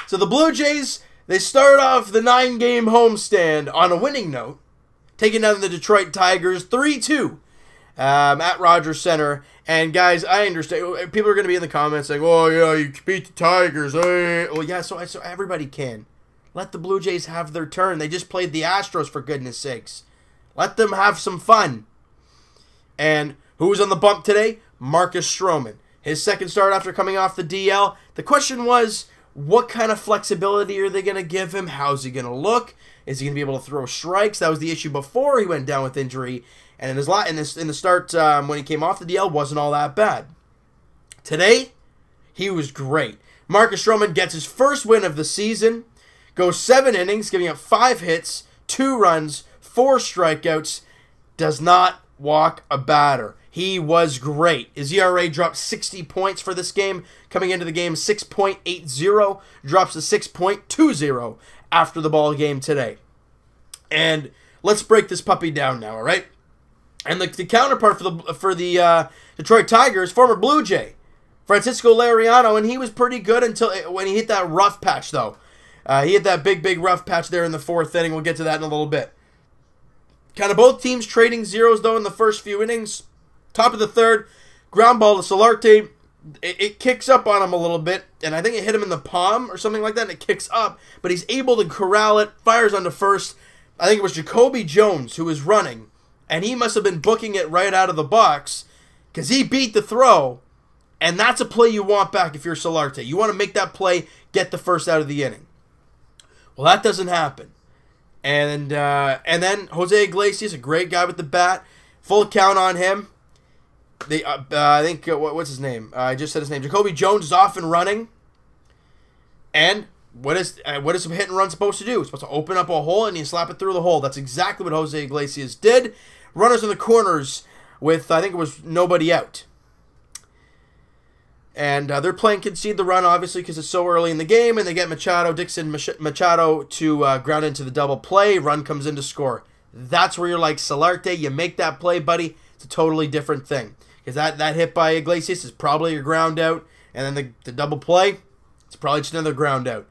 So the Blue Jays, they start off the 9-game homestand on a winning note, taking down the Detroit Tigers 3-2 at Rogers Center. And guys, I understand. People are going to be in the comments saying, "Oh yeah, you beat the Tigers." Well, yeah, so everybody can. Let the Blue Jays have their turn. They just played the Astros, for goodness sakes. Let them have some fun. And who was on the bump today? Marcus Stroman. His second start after coming off the DL. The question was, what kind of flexibility are they going to give him? How's he going to look? Is he going to be able to throw strikes? That was the issue before he went down with injury. And in the start when he came off the DL, wasn't all that bad. Today, he was great. Marcus Stroman gets his first win of the season. Goes 7 innings, giving up 5 hits, 2 runs, 4 strikeouts. Does not walk a batter. He was great. His ERA dropped 60 points for this game. Coming into the game, 6.80. Drops to 6.20 after the ball game today. And let's break this puppy down now, all right? And the counterpart for the Detroit Tigers, former Blue Jay, Francisco Liriano, and he was pretty good until when he hit that rough patch, though. He hit that big rough patch there in the 4th inning. We'll get to that in a little bit. Kind of both teams trading zeros, though, in the first few innings. Top of the 3rd, ground ball to Solarte. It kicks up on him a little bit, and I think it hit him in the palm or something like that, and it kicks up. But he's able to corral it, fires onto first. I think it was Jacoby Jones who was running, and he must have been booking it right out of the box because he beat the throw, and that's a play you want back if you're Solarte. You want to make that play, get the first out of the inning. Well, that doesn't happen. And then Jose Iglesias, a great guy with the bat, full count on him. I think, what's his name? I just said his name. Jacoby Jones is off and running. And what is a hit and run supposed to do? It's supposed to open up a hole and you slap it through the hole. That's exactly what Jose Iglesias did. Runners in the corners with, I think it was nobody out. And they're playing concede the run, obviously, because it's so early in the game. And they get Dixon Machado to ground into the double play. Run comes in to score. That's where you're like, Solarte, you make that play, buddy. It's a totally different thing. Because that hit by Iglesias is probably a ground out. And then the double play, it's probably just another ground out.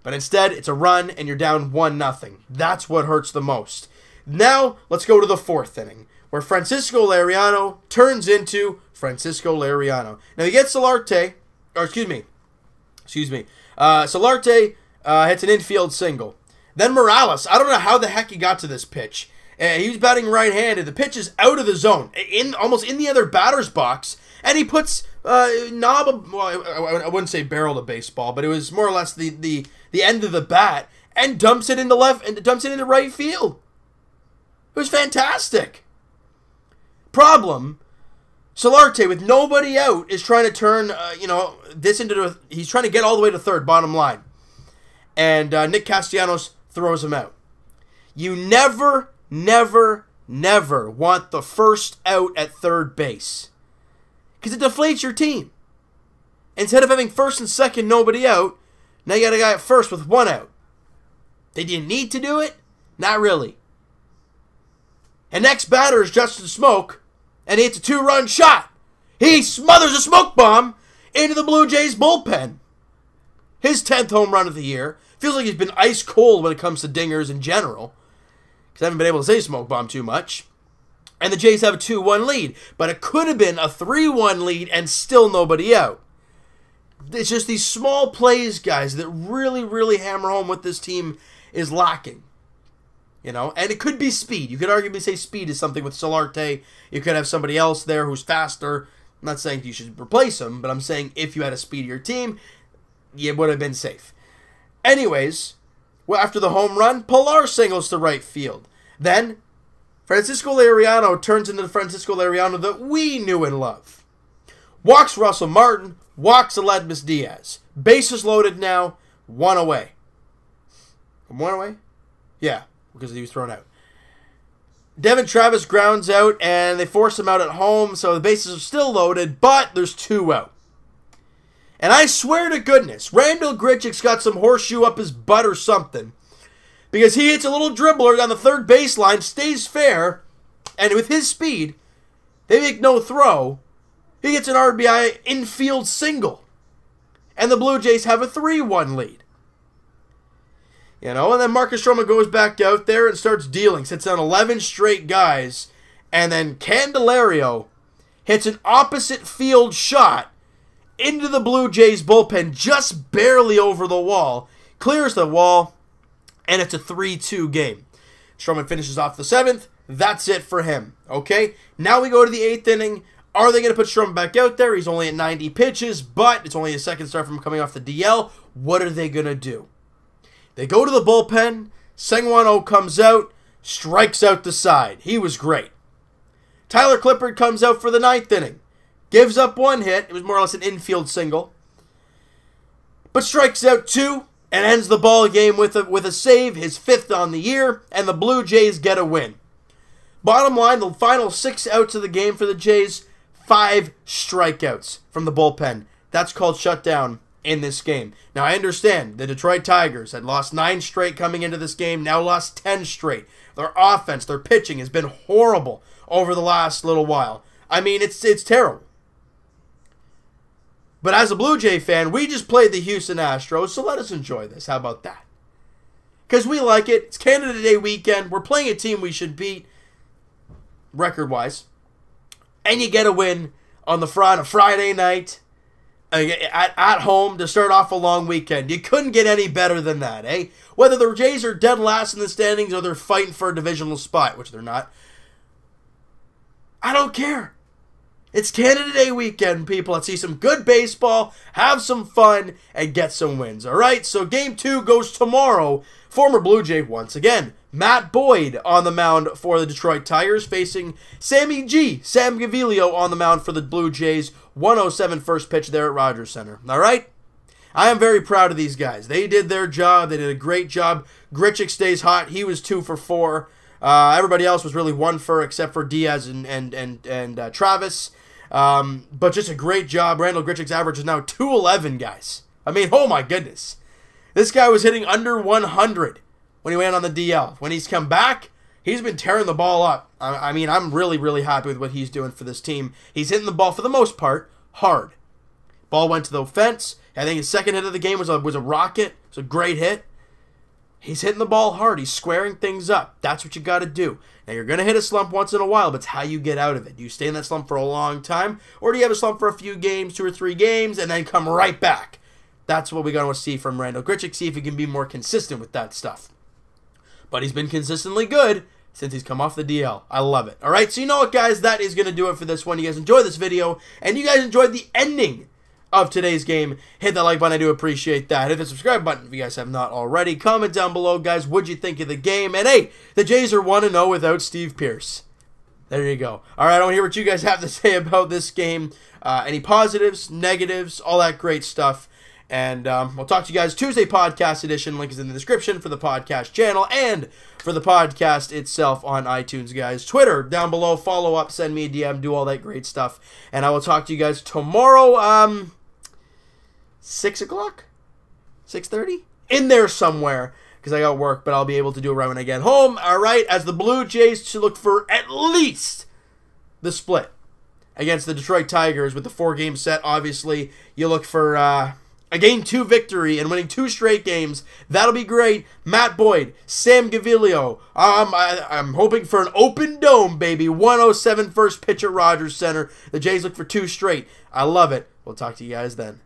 But instead, it's a run, and you're down 1-0. That's what hurts the most. Now, let's go to the 4th inning, where Francisco Liriano turns into Francisco Liriano. Now, he gets Solarte, Solarte hits an infield single. Then Morales, I don't know how the heck he got to this pitch. He was batting right-handed. The pitch is out of the zone, almost in the other batter's box, and he puts I wouldn't say barrel to baseball, but it was more or less the end of the bat, and dumps it into right field. It was fantastic. Problem, Solarte, with nobody out, is trying to turn, this into he's trying to get all the way to third, bottom line. And Nick Castellanos throws him out. You never want the first out at third base. Because it deflates your team. Instead of having first and second, nobody out, now you got a guy at first with 1 out. They didn't need to do it? Not really. And next batter is Justin Smoke, and he hits a 2-run shot. He smothers a smoke bomb into the Blue Jays bullpen. His 10th home run of the year. Feels like he's been ice cold when it comes to dingers in general. Because I haven't been able to say smoke bomb too much. And the Jays have a 2-1 lead. But it could have been a 3-1 lead and still nobody out. It's just these small plays, guys, that really hammer home what this team is lacking. And it could be speed. You could arguably say speed is something with Solarte. You could have somebody else there who's faster. I'm not saying you should replace him, but I'm saying if you had a speedier team, you would have been safe. Anyways, after the home run, Pilar singles to right field. Then, Francisco Liriano turns into the Francisco Liriano that we knew and love. Walks Russell Martin, walks Aledmus Diaz. Bases loaded now, 1 away. 1 away? Yeah, because he was thrown out. Devin Travis grounds out, and they force him out at home, so the bases are still loaded, but there's 2 out. And I swear to goodness, Randall Grichuk's got some horseshoe up his butt or something. Because he hits a little dribbler down the third baseline, stays fair, and with his speed, they make no throw. He gets an RBI infield single. And the Blue Jays have a 3-1 lead. And then Marcus Stroman goes back out there and starts dealing. Sits down 11 straight guys. And then Candelario hits an opposite field shot into the Blue Jays bullpen, just barely over the wall. Clears the wall, and it's a 3-2 game. Stroman finishes off the 7th. That's it for him. Okay? Now we go to the 8th inning. Are they going to put Stroman back out there? He's only at 90 pitches, but it's only his second start from coming off the DL. What are they going to do? They go to the bullpen. Sengwon comes out, strikes out the side. He was great. Tyler Clippard comes out for the 9th inning. Gives up 1 hit. It was more or less an infield single. But strikes out 2 and ends the ball game with a save, his 5th on the year, and the Blue Jays get a win. Bottom line, the final 6 outs of the game for the Jays, 5 strikeouts from the bullpen. That's called shutdown in this game. Now, I understand the Detroit Tigers had lost 9 straight coming into this game, now lost 10 straight. Their offense, their pitching has been horrible over the last little while. I mean, it's terrible. But as a Blue Jay fan, we just played the Houston Astros, so let us enjoy this. How about that? Because we like it. It's Canada Day weekend. We're playing a team we should beat, record-wise. And you get a win on a Friday night at home to start off a long weekend. You couldn't get any better than that, eh? Whether the Jays are dead last in the standings or they're fighting for a divisional spot, which they're not, I don't care. It's Canada Day weekend, people. Let's see some good baseball, have some fun, and get some wins, all right? So Game 2 goes tomorrow. Former Blue Jay once again. Matt Boyd on the mound for the Detroit Tigers, facing Sam Gaviglio on the mound for the Blue Jays. 107 first pitch there at Rogers Center, all right? I am very proud of these guys. They did their job. They did a great job. Grichuk stays hot. He was 2 for 4. Everybody else was really 1 for, except for Diaz and Travis. But just a great job. Randall Grichuk's average is now 211, guys. I mean, oh my goodness. This guy was hitting under 100 when he went on the DL. When he's come back, he's been tearing the ball up. I mean, I'm really, really happy with what he's doing for this team. He's hitting the ball, for the most part, hard. Ball went to the fence. I think his second hit of the game was a rocket. It was a great hit. He's hitting the ball hard. He's squaring things up. That's what you got to do. Now, you're going to hit a slump once in a while, but it's how you get out of it. Do you stay in that slump for a long time, or do you have a slump for a few games, 2 or 3 games, and then come right back? That's what we got to see from Randall Grichuk, see if he can be more consistent with that stuff. But he's been consistently good since he's come off the DL. I love it. All right, so you know what, guys? That is going to do it for this one. You guys enjoyed this video, and you guys enjoyed the ending of today's game. Hit that like button. I do appreciate that. Hit the subscribe button if you guys have not already. Comment down below, guys, what'd you think of the game? And hey, the Jays are 1-0 without Steve Pearce. There you go. All right, I want to hear what you guys have to say about this game. Any positives, negatives, all that great stuff. And we'll talk to you guys Tuesday podcast edition. Link is in the description for the podcast channel and for the podcast itself on iTunes, guys. Twitter down below. Follow up. Send me a DM. Do all that great stuff. And I will talk to you guys tomorrow. 6 o'clock? 6:30? In there somewhere, because I got work, but I'll be able to do it right when I get home. All right, as the Blue Jays to look for at least the split against the Detroit Tigers with the 4-game set. Obviously, you look for a Game 2 victory and winning 2 straight games. That'll be great. Matt Boyd, Sam Gaviglio. I'm hoping for an open dome, baby. 107 first pitch at Rogers Center. The Jays look for 2 straight. I love it. We'll talk to you guys then.